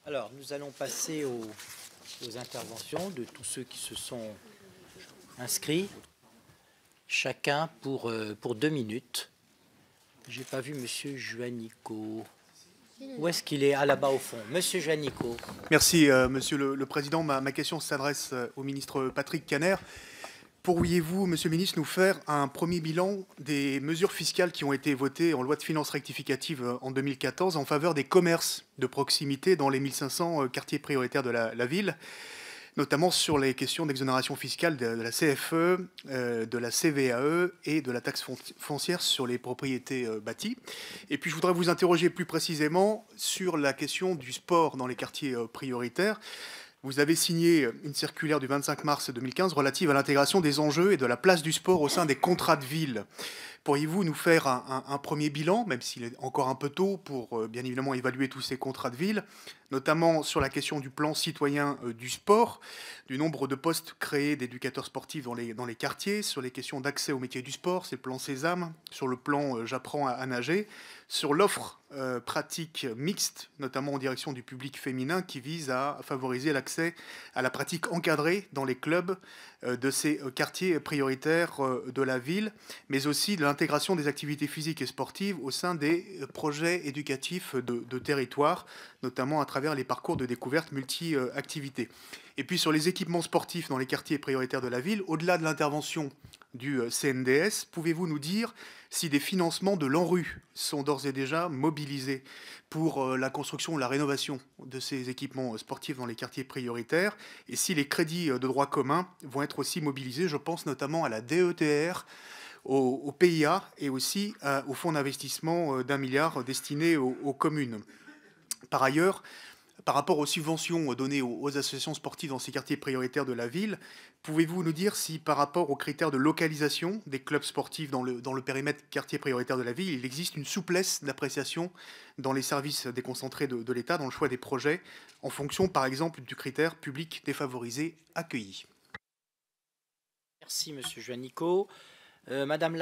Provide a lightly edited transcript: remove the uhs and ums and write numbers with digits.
Alors, nous allons passer aux interventions de tous ceux qui se sont inscrits, chacun pour 2 minutes. J'ai pas vu Monsieur Juanico. Où est-ce qu'il est? Ah, là-bas au fond. Monsieur Juanico. Merci, Monsieur le Président. Ma question s'adresse au ministre Patrick Kanner. Pourriez-vous, Monsieur le ministre, nous faire un premier bilan des mesures fiscales qui ont été votées en loi de finances rectificative en 2014 en faveur des commerces de proximité dans les 1500 quartiers prioritaires de la ville, notamment sur les questions d'exonération fiscale de la CFE, de la CVAE et de la taxe foncière sur les propriétés bâties. Et puis je voudrais vous interroger plus précisément sur la question du sport dans les quartiers prioritaires. Vous avez signé une circulaire du 25 mars 2015 relative à l'intégration des enjeux et de la place du sport au sein des contrats de ville. Pourriez-vous nous faire un premier bilan, même s'il est encore un peu tôt pour bien évidemment évaluer tous ces contrats de ville, notamment sur la question du plan citoyen du sport, du nombre de postes créés d'éducateurs sportifs dans les quartiers, sur les questions d'accès au métier du sport, c'est le plan Sésame, sur le plan J'apprends à nager, sur l'offre pratique mixte, notamment en direction du public féminin, qui vise à favoriser l'accès à la pratique encadrée dans les clubs de ces quartiers prioritaires de la ville, mais aussi de l'intégration des activités physiques et sportives au sein des projets éducatifs de territoire, notamment à travers les parcours de découverte multi-activités. Et puis sur les équipements sportifs dans les quartiers prioritaires de la ville, au-delà de l'intervention du CNDS, pouvez-vous nous dire si des financements de l'ANRU sont d'ores et déjà mobilisés pour la construction ou la rénovation de ces équipements sportifs dans les quartiers prioritaires, et si les crédits de droit commun vont être aussi mobilisés? Je pense notamment à la DETR, au PIA et aussi au fonds d'investissement d'1 milliard destiné aux communes. Par ailleurs, par rapport aux subventions données aux associations sportives dans ces quartiers prioritaires de la ville, pouvez-vous nous dire si par rapport aux critères de localisation des clubs sportifs dans le périmètre quartier prioritaire de la ville, il existe une souplesse d'appréciation dans les services déconcentrés de l'État, dans le choix des projets, en fonction par exemple du critère public défavorisé accueilli? Merci Monsieur Juanico. Madame